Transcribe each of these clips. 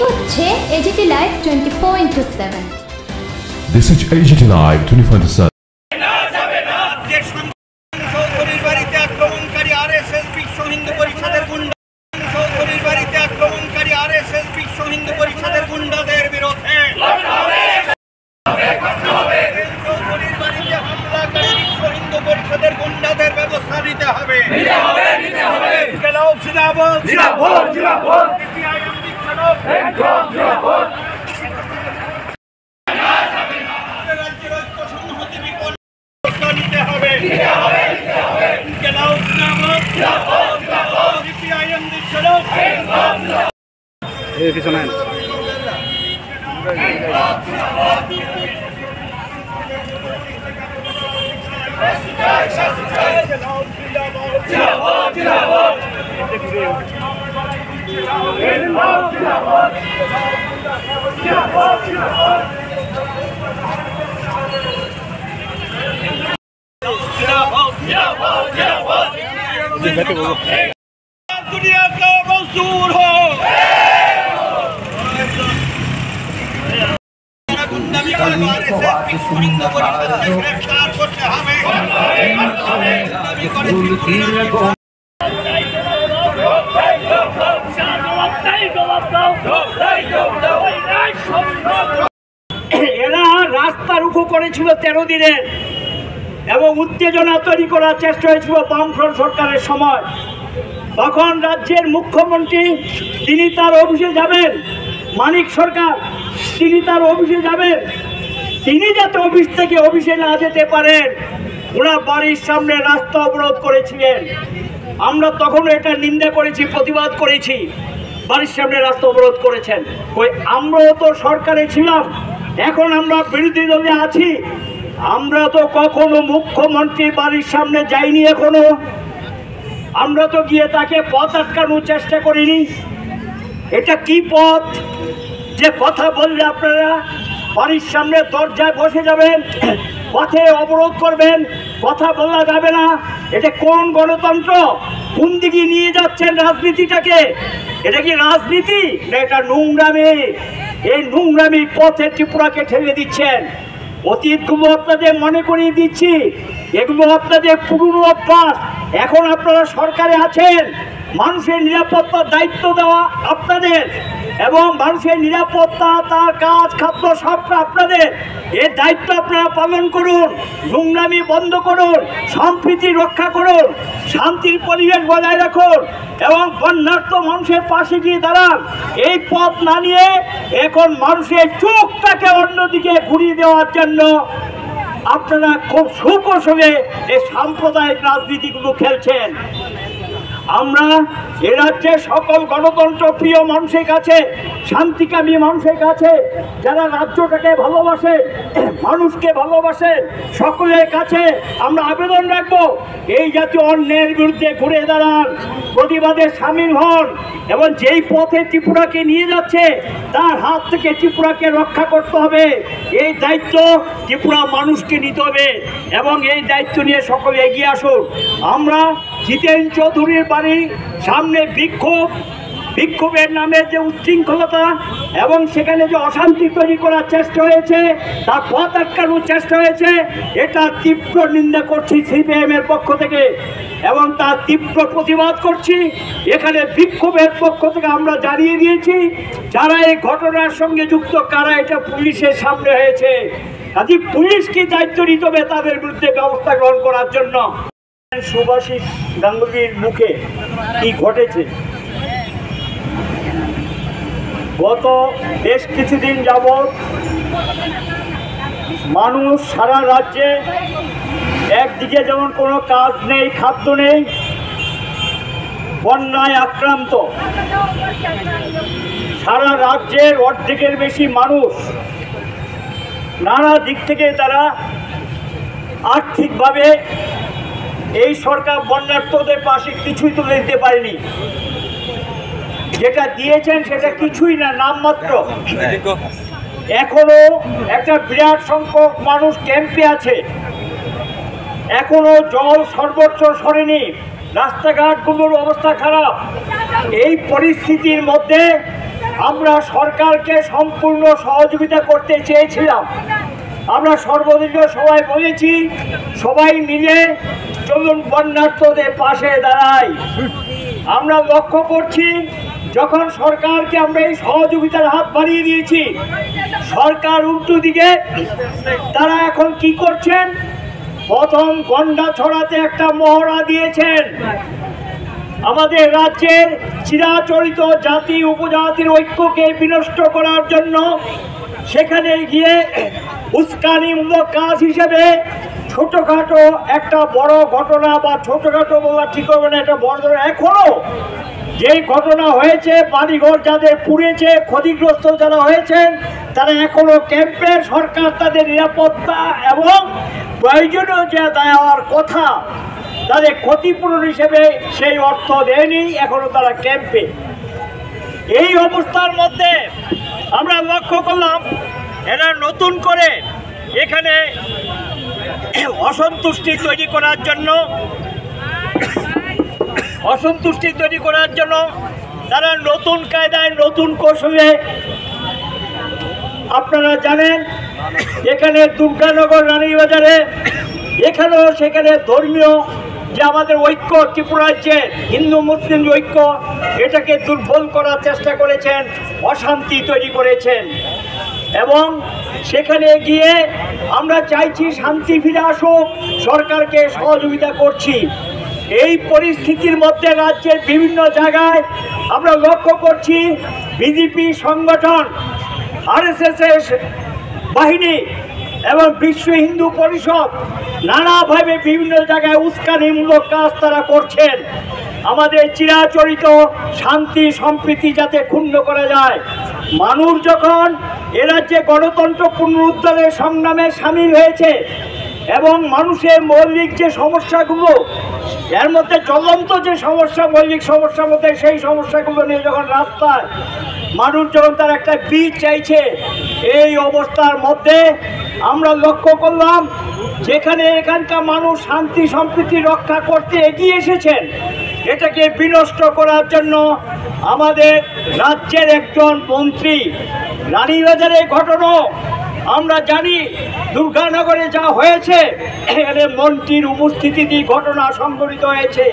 হচ্ছে AGT live 24/7। This is AGT Live 24/7। दुनिया का मजदूर हो এরা রাস্তা রুখু করেছিল 13 দিনে এবং উত্তেজনা তৈরি করার চেষ্টা হয়েছিল বামফ্রন্ট সরকারের সময়। তখন রাজ্যের মুখ্যমন্ত্রী তিনি তার অফিসে যাবেন, মানিক সরকার তিনি তার অফিসে যাবেন, তিনি যাতে অফিস থেকে অফিসে না যেতে পারেন ওনার বাড়ির সামনে রাস্তা অবরোধ করেছিলেন। আমরা তখন এটা নিন্দা করেছি, প্রতিবাদ করেছি, বাড়ির সামনে রাস্তা অবরোধ করেছেন। আমরাও তো সরকারে ছিলাম, এখন আমরা বিরোধী দলে আছি, আমরা তো কখনো মুখ্যমন্ত্রীর বাড়ির সামনে যাইনি, এখনো আমরা তো গিয়ে তাকে পথ আটকানোর চেষ্টা করিনি। এটা কি পথ যে কথা বললে আপনারা বাড়ির সামনে দরজায় বসে যাবেন, পথে অবরোধ করবেন, কথা বলা যাবে না? এটা কোন গণতন্ত্র? কোন দিকে নিয়ে যাচ্ছেন রাজনীতিটাকে? এটা কি রাজনীতি না এটা নোংরামি? এই নোংরামি পথে ত্রিপুরাকে ঠেলে দিচ্ছেন। অতীতগুলো আপনাদের মনে করিয়ে দিচ্ছি, এগুলো আপনাদের পুরনো অভ্যাস। এখন আপনারা সরকারে আছেন, মানুষের নিরাপত্তার দায়িত্ব দেওয়া আপনাদের এবং মানুষের নিরাপত্তা, তার কাজ খাদ্য সবটা আপনাদের। এর দায়িত্ব আপনারা পালন করুন, নোংরামি বন্ধ করুন, সম্প্রীতি রক্ষা করুন, শান্তির পরিবেশ বজায় রাখুন এবং বন্যার্থ মানুষের পাশে গিয়ে দাঁড়ান। এই পথ না নিয়ে এখন মানুষের চোখটাকে অন্যদিকে ঘুরিয়ে দেওয়ার জন্য আপনারা খুব সুকৌশলে এই সাম্প্রদায়িক রাজনীতিগুলো খেলছেন। আমরা এ রাজ্যে সকল গণতন্ত্র প্রিয় মানুষের কাছে, শান্তিকামী মানুষের কাছে, যারা রাজ্যটাকে ভালোবাসে, মানুষকে ভালোবাসে, সকলের কাছে আমরা আবেদন রাখবো এই জাতীয় অন্যায়ের বিরুদ্ধে ঘুরে দাঁড়ান, প্রতিবাদে সামিল হন এবং যেই পথে ত্রিপুরাকে নিয়ে যাচ্ছে তার হাত থেকে ত্রিপুরাকে রক্ষা করতে হবে। এই দায়িত্ব ত্রিপুরা মানুষকে নিতে হবে এবং এই দায়িত্ব নিয়ে সকলে এগিয়ে আসুন। আমরা জিতেন চৌধুরীর বাড়ির সামনে বিক্ষোভের নামে যে উচ্ছৃঙ্খলতা এবং সেখানে যে অশান্তি তৈরি করার চেষ্টা হয়েছে, তার পথ আটকানোর চেষ্টা হয়েছে, এটা তীব্র নিন্দা করছি সিপিএম এর পক্ষ থেকে এবং তার তীব্র প্রতিবাদ করছি। এখানে বিক্ষোভের পক্ষ থেকে আমরা জানিয়ে দিয়েছি যারা এই ঘটনার সঙ্গে যুক্ত, কারা এটা পুলিশের সামনে হয়েছে, কাজে পুলিশকে দায়িত্ব নিতে হবে তাদের বিরুদ্ধে ব্যবস্থা গ্রহণ করার জন্য। সুভাষিস গাঙ্গুলির মুখে কি ঘটেছে, গত বেশ কিছুদিন যাবৎ মানুষ সারা রাজ্যে একদিকে যেমন কোনো কাজ নেই, খাদ্য নেই, বন্যায় আক্রান্ত, সারা রাজ্যের অর্ধেকের বেশি মানুষ নানা দিক থেকে তারা আর্থিকভাবে এই সরকার বন্যার্থদের পাশে কিছুই তুলে দিতে পারেনি। যেটা দিয়েছেন সেটা কিছুই না, নামমাত্র। এখনো একটা বিরাট সংখ্যক মানুষ ক্যাম্পে আছে, এখনো জল সর্বোচ্চ সরেনি, রাস্তাঘাটগুলোর অবস্থা খারাপ। এই পরিস্থিতির মধ্যে আমরা সরকারকে সম্পূর্ণ সহযোগিতা করতে চেয়েছিলাম। আমরা সর্বদলীয় সবাই বলেছি, সবাই মিলে চলুন বন্যার্তদের পাশে দাঁড়াই। আমরা লক্ষ্য করছি, যখন সরকারকে আমরা এই সহযোগিতার হাত বাড়িয়ে দিয়েছি, সরকার উল্টো দিকে তারা এখন কি করছেন, প্রথম গন্ডাছড়াতে একটা মহড়া দিয়েছেন। আমাদের রাজ্যের চিরাচরিত জাতি উপজাতির ঐক্যকে বিনষ্ট করার জন্য সেখানে গিয়ে উস্কানিমূলক কাজ হিসেবে ছোটোখাটো একটা বড় ঘটনা, বা ছোটোখাটো বলা ঠিক হবে না, একটা বড় ধরনের এখনও যেই ঘটনা হয়েছে, বাড়িঘর যাদের পুড়েছে, ক্ষতিগ্রস্ত যারা হয়েছেন, তারা এখনও ক্যাম্পের সরকার তাদের নিরাপত্তা এবং প্রয়োজনীয় যে দেওয়ার কথা তাদের ক্ষতিপূরণ হিসেবে সেই অর্থ দেয়নি, এখনও তারা ক্যাম্পে। এই অবস্থার মধ্যে আমরা লক্ষ্য করলাম এরা নতুন করে এখানে অসন্তুষ্টি তৈরি করার জন্য তারা নতুন কায়দায় নতুন কৌশলে, আপনারা জানেন এখানে দুর্গানগর রানীবাজারে এখানেও সেখানে ধর্মীয় যে আমাদের ঐক্য, ত্রিপুরা রাজ্যে হিন্দু মুসলিম ঐক্য, এটাকে দুর্বল করার চেষ্টা করেছেন, অশান্তি তৈরি করেছেন। এবং সেখানে গিয়ে আমরা চাইছি শান্তি ফিরে আসুক, সরকারকে সহযোগিতা করছি। এই পরিস্থিতির মধ্যে রাজ্যের বিভিন্ন জায়গায় আমরা লক্ষ্য করছি বিজেপি সংগঠন, আরএসএস বাহিনী এবং বিশ্ব হিন্দু পরিষদ নানাভাবে বিভিন্ন জায়গায় উস্কানিমূলক কাজ তারা করছেন। আমাদের চিরাচরিত শান্তি সম্প্রীতি যাতে ক্ষুণ্ণ করা যায়। মানুষ যখন এ রাজ্যে গণতন্ত্র পুনরুদ্ধারের সংগ্রামে সামিল হয়েছে এবং মানুষের মৌলিক যে সমস্যাগুলো, এর মধ্যে জ্বলন্ত যে সমস্যা, মৌলিক সমস্যার মধ্যে সেই সমস্যাগুলো নিয়ে যখন রাস্তায় মানুষ যখন তার একটা বীজ চাইছে, এই অবস্থার মধ্যে আমরা লক্ষ্য করলাম যেখানে এখানকার মানুষ শান্তি সম্প্রীতি রক্ষা করতে এগিয়ে এসেছেন, এটাকে বিনষ্ট করার জন্য আমাদের রাজ্যের একজন মন্ত্রী, রানীবাজারের ঘটনা আমরা জানি, দুর্গানগরে যা হয়েছে, এখানে মন্ত্রীর উপস্থিতিতে ঘটনা সংঘটিত হয়েছে,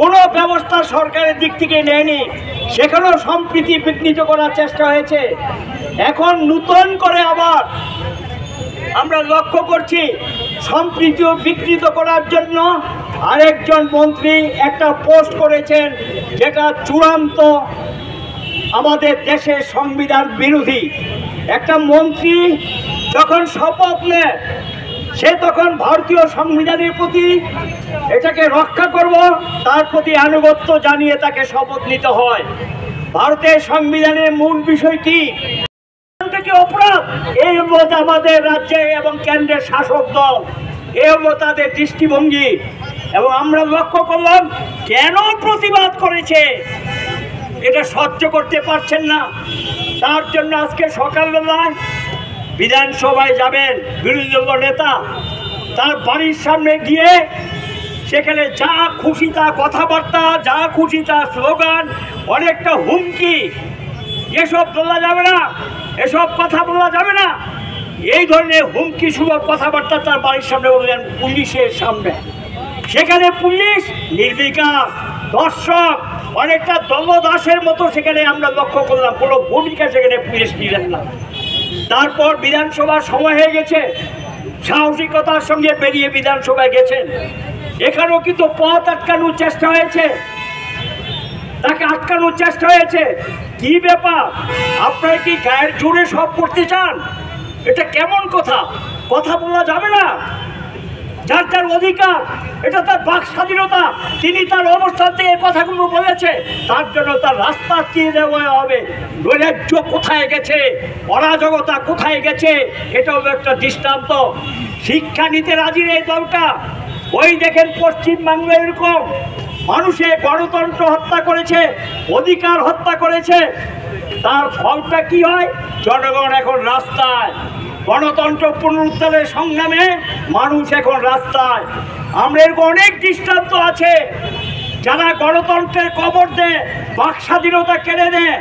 কোনো ব্যবস্থা সরকারের দিক থেকে নেয়নি, সেখানেও সম্প্রীতি বিঘ্নিত করার চেষ্টা হয়েছে। এখন নতুন করে আবার আমরা লক্ষ্য করছি সম্প্রীতিও বিঘ্নিত করার জন্য আরেকজন মন্ত্রী একটা পোস্ট করেছেন, যেটা চূড়ান্ত আমাদের দেশের সংবিধান বিরোধী। একটা মন্ত্রী যখন শপথ নেয়, সে তখন ভারতীয় সংবিধানের প্রতি এটাকে রক্ষা করব, তার প্রতি আনুগত্য জানিয়ে তাকে শপথ নিতে হয়। ভারতের সংবিধানের মূল বিষয় কি? অপরাধ, এই হলো আমাদের রাজ্যে এবং কেন্দ্রের শাসক দল, এই হলো তাদের দৃষ্টিভঙ্গি। এবং আমরা লক্ষ্য করলাম কেন প্রতিবাদ করেছে, এটা সহ্য করতে পারছেন না। তার জন্য আজকে সকালবেলায় বিধানসভায় যাবেন বিরোধী দল নেতা, তার বাড়ির সামনে গিয়ে সেখানে যা খুশি তা কথাবার্তা, যা খুশি তা স্লোগান, অনেকটা হুমকি, এসব বলা যাবে না, এসব কথা বলা যাবে না, এই ধরনের হুমকি সুলভ কথাবার্তা তার বাড়ির সামনে বললেন পুলিশের সামনে। সেখানে পুলিশ নির্বিকার, দর্শক অনেকটা দলদাসের মতো সেখানে আমরা লক্ষ্য করলাম, কোনো ভূমিকা সেখানে পুলিশ নিলেন না। তারপর বিধানসভার সময় হয়ে গেছে, সাহসিকতার সঙ্গে বেরিয়ে বিধানসভায় গেছেন। এখানেও কিন্তু পথ আটকানোর চেষ্টা হয়েছে, তাকে আটকানোর চেষ্টা হয়েছে। কি ব্যাপার, আপনারা কি গায়ের জোরে সব করতে চান? এটা কেমন কথা? কথা বলা যাবে না, যার যার অধিকার, এটা তার বাক স্বাধীনতা, তিনি তার অবস্থান থেকে কথাগুলো বলেছে, তার জন্য তার রাস্তা দিয়ে দেওয়া হবে। নৈরাজ্য কোথায় গেছে, অরাজকতা কোথায় গেছে, এটা হলো একটা দৃষ্টান্ত। শিক্ষা নিতে রাজি এই দলটা। ওই দেখেন পশ্চিমবাংলায় এরকম মানুষের গণতন্ত্র হত্যা করেছে, অধিকার হত্যা করেছে, তার ফলটা কি হয়? জনগণ এখন রাস্তায়, গণতন্ত্র পুনরুদ্ধারের সংগ্রামে মানুষ এখন রাস্তায়। আমরা এরকম অনেক দৃষ্টান্ত আছে, যারা গণতন্ত্রের কবর দেয়, বাক স্বাধীনতা কেড়ে দেয়,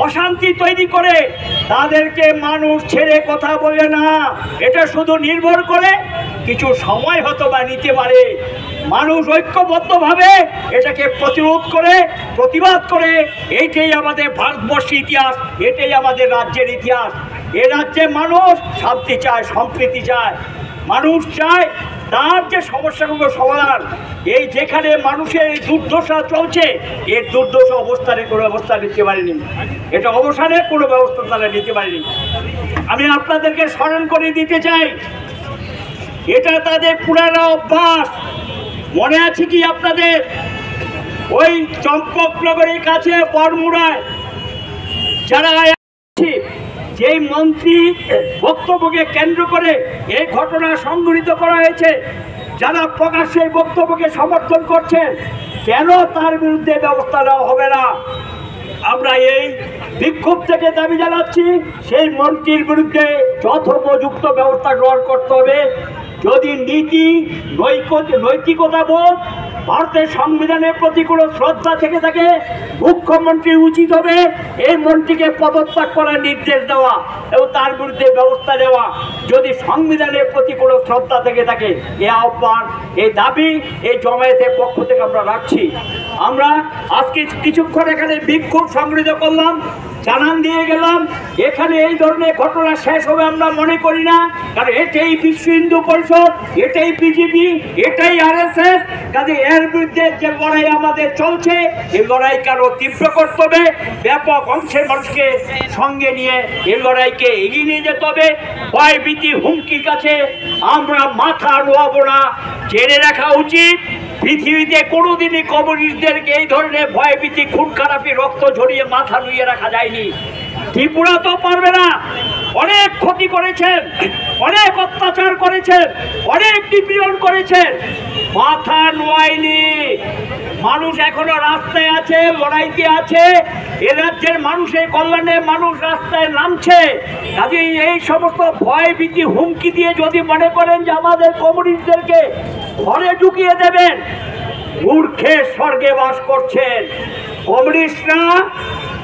অশান্তি তৈরি করে, তাদেরকে মানুষ ছেড়ে কথা বলে না। এটা শুধু নির্ভর করে কিছু সময় হয়তো বা নিতে পারে। মানুষ ঐক্যবদ্ধভাবে এটাকে প্রতিরোধ করে, প্রতিবাদ করে। এইটাই আমাদের ভারতবর্ষের ইতিহাস, এটাই আমাদের রাজ্যের ইতিহাস। এ রাজ্যে মানুষ শান্তি চায়, সম্প্রীতি চায়। মানুষ চায় তার যে সমস্যাগুলো সমাধান। এই যেখানে মানুষের এই দুর্দশা চলছে, এর দুর্দশা অবস্থানের কোনো ব্যবস্থা নিতে পারেনি, এটা অবসানের কোনো ব্যবস্থা তারা নিতে পারেনি। আমি আপনাদেরকে স্মরণ করে দিতে চাই, এটা তাদের পুরানো অভ্যাস। মনে আছে কি আপনাদের, ওই চম্পকনগরের কাছে বরমুড়ায় যারা যেই মন্ত্রী বক্তব্যকে কেন্দ্র করে এই ঘটনা সংঘটিত করা হয়েছে, যারা প্রকাশ্যে বক্তব্যকে সমর্থন করছেন, কেন তার বিরুদ্ধে ব্যবস্থা নেওয়া হবে না? আমরা এই বিক্ষোভ থেকে দাবি জানাচ্ছি, সেই মন্ত্রীর বিরুদ্ধে যথোপযুক্ত ব্যবস্থা গ্রহণ করতে হবে। যদি নীতি, নৈতিকতা বোধ, ভারতের সংবিধানের প্রতি কোনো শ্রদ্ধা থেকে থাকে, মুখ্যমন্ত্রীর উচিত হবে এই মন্ত্রীকে পদত্যাগ করার নির্দেশ দেওয়া এবং তার বিরুদ্ধে ব্যবস্থা নেওয়া। যদি সংবিধানের প্রতি কোনো শ্রদ্ধা থেকে থাকে, এই আহ্বান, এই দাবি এই জমায়েতের পক্ষ থেকে আমরা রাখছি। আমরা আজকে কিছুক্ষণ এখানে বিক্ষোভ সংগঠিত করলাম, জানান দিয়ে গেলাম। এখানে এই ধরনের ঘটনা শেষ হবে আমরা মনে করি না, কারণ এটাই বিশ্ব হিন্দু পরিষদ, এটাই বিজেপি, এটাই RSS। কাজে এর বিরুদ্ধে যে লড়াই আমাদের চলছে, এই লড়াইকে আরো তীব্র করতে হবে। ব্যাপক অংশের মানুষকে সঙ্গে নিয়ে এই লড়াইকে এগিয়ে নিয়ে যেতে হবে। ভয়ভীতি হুমকির কাছে আমরা মাথা নোয়াবো না। জেনে রাখা উচিত, পৃথিবীতে কোনোদিনই কমিউনিস্টদেরকে এই ধরনের ভয়ভীতি, খুন খারাপি, রক্ত ঝরিয়ে মাথা নুয়ে রাখা যায়নি। ত্রিপুরা তো পারবে না। অনেক ক্ষতি করেছেন, অনেক অত্যাচার করেছেন, অনেক নিপীড়ন করেছেন, মাথা নোয়ায়নি। মানুষ এখনো রাস্তায় আছে, লড়াইতে আছে। এ রাজ্যের মানুষের কল্যাণে মানুষ রাস্তায় নামছে। কাজেই এই সমস্ত ভয় ভীতি হুমকি দিয়ে যদি মনে করেন যে আমাদের কমিউনিস্টদেরকে ঘরে ঢুকিয়ে দেবেন, মূর্খের স্বর্গে বাস করছেন। কমিউনিস্টরা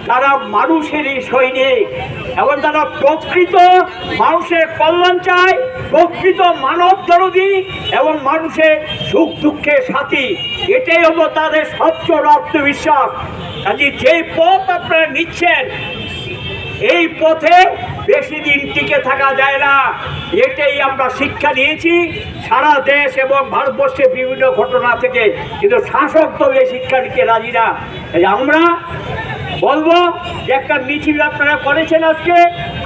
তারা মানুষেরই সৈনিক এবং তারা প্রকৃত মানুষের কল্যাণ চায়, প্রকৃত মানব দরদী এবং মানুষের সুখ দুঃখের সাথী। এটাই হলো তাদের সবচেয়ে আত্মবিশ্বাস। কাজে যেই পথ আপনারা নিচ্ছেন, এই পথে বেশি দিন টিকে থাকা যায় না। এটাই আমরা শিক্ষা নিয়েছি সারা দেশ এবং ভারতবর্ষের বিভিন্ন ঘটনা থেকে। কিন্তু শাসক দল এই শিক্ষা নিতে রাজি না। আমরা বলবো যে একটা মিছিল আপনারা করেছেন আজকে,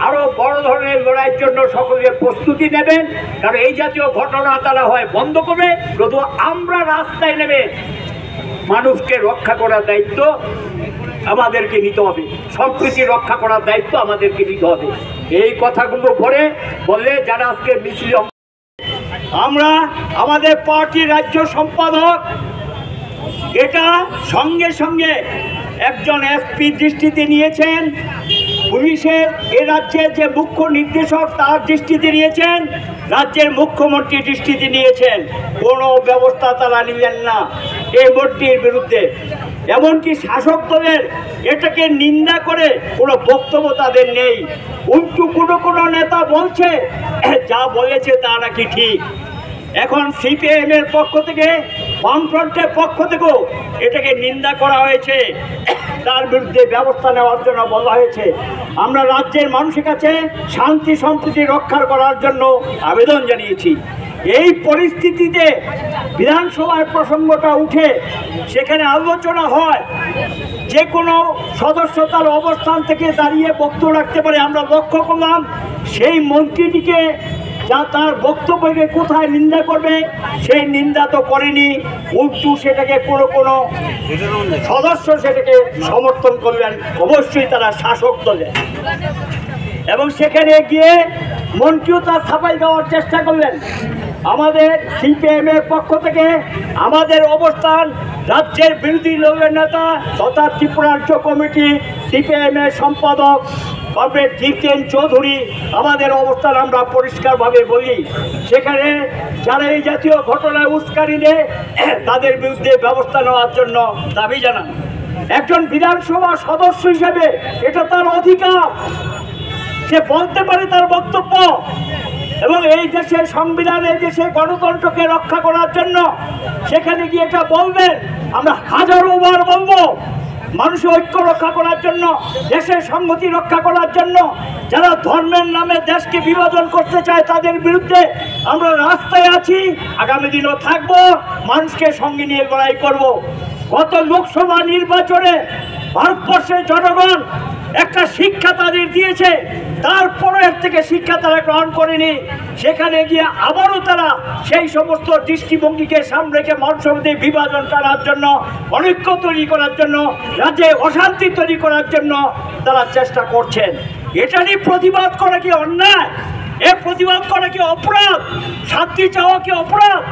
আরো বড় ধরনের লড়াইয়ের জন্য সকলে প্রস্তুতি নেবেন। কারণ এই জাতীয় ঘটনা তারা হয় বন্ধ করবে, শুধু আমরা রাস্তায় নেমে মানুষকে রক্ষা করার দায়িত্ব আমাদেরকে নিতে হবে, সম্প্রীতি রক্ষা করার দায়িত্ব আমাদেরকে নিতে হবে। এই কথাগুলো বলে যারা আজকে মিছিল, আমরা আমাদের পার্টির রাজ্য সম্পাদক এটা সঙ্গে সঙ্গে একজন SP দৃষ্টিতে নিয়েছেন, পুলিশের এ রাজ্যের যে মুখ্য নির্দেশক তার দৃষ্টিতে নিয়েছেন, রাজ্যের মুখ্যমন্ত্রী দৃষ্টিতে নিয়েছেন। কোনো ব্যবস্থা তারা নিলেন না এই মন্ত্রীর বিরুদ্ধে। এমনকি শাসক দলের এটাকে নিন্দা করে কোনো বক্তব্য তাদের নেই। উল্টো কোনো নেতা বলছে যা বলেছে তা নাকি ঠিক। এখন CPIM এর পক্ষ থেকে, বামফ্রন্টের পক্ষ থেকেও এটাকে নিন্দা করা হয়েছে, তার বিরুদ্ধে ব্যবস্থা নেওয়ার জন্য বলা হয়েছে। আমরা রাজ্যের মানুষের কাছে শান্তি সম্প্রীতি রক্ষা করার জন্য আবেদন জানিয়েছি। এই পরিস্থিতিতে বিধানসভার প্রসঙ্গটা উঠে সেখানে আলোচনা হয়, যে কোনো সদস্য তার অবস্থান থেকে দাঁড়িয়ে বক্তব্য রাখতে পারে। আমরা লক্ষ্য করলাম সেই মন্ত্রীটিকে যা তার বক্তব্যকে কোথায় নিন্দা করবে সেই নিন্দা তো করেনি, উল্টো সেটাকে কোনো সদস্য সেটাকে সমর্থন করলেন। অবশ্যই তারা শাসক দলে, এবং সেখানে গিয়ে মন্ত্রীও তার ছাপাই দেওয়ার চেষ্টা করলেন। আমাদের CPIM এর পক্ষ থেকে আমাদের অবস্থান, রাজ্যের বিরোধী দলের নেতা তথা ত্রিপুরা রাজ্য কমিটি CPIM এর সম্পাদক কমরেড জিতেন চৌধুরী আমাদের অবস্থান আমরা পরিষ্কারভাবে বলি। সেখানে যারা এই জাতীয় ঘটনায় উস্কানি দেয় তাদের বিরুদ্ধে ব্যবস্থা নেওয়ার জন্য দাবি জানান। একজন বিধানসভা সদস্য হিসেবে এটা তার অধিকার, সে বলতে পারে তার বক্তব্য, এবং এই দেশের সংবিধান, এই দেশের গণতন্ত্রকে রক্ষা করার জন্য সেখানে গিয়ে এটা বলবেন। আমরা হাজারো বার বলবো, মানুষের ঐক্য রক্ষা করার জন্য, দেশের সংহতি রক্ষা করার জন্য, যারা ধর্মের নামে দেশকে বিভাজন করতে চায় তাদের বিরুদ্ধে আমরা রাস্তায় আছি, আগামী দিনও থাকবো, মানুষকে সঙ্গে নিয়ে লড়াই করব। গত লোকসভা নির্বাচনে ভারতবর্ষের জনগণ একটা শিক্ষা তাদের দিয়েছে, তারপরে এর থেকে শিক্ষা তারা গ্রহণ করেনি। সেখানে গিয়ে আবারও তারা সেই সমস্ত দৃষ্টিভঙ্গিকে সামনে রেখে মানুষের মধ্যে বিভাজন টানার জন্য, অনৈক্য তৈরি করার জন্য, রাজ্যে অশান্তি তৈরি করার জন্য তারা চেষ্টা করছেন। এটা নিয়ে প্রতিবাদ করা কি অন্যায়? এ প্রতিবাদ করা কি অপরাধ? শান্তি চাওয়া কি অপরাধ?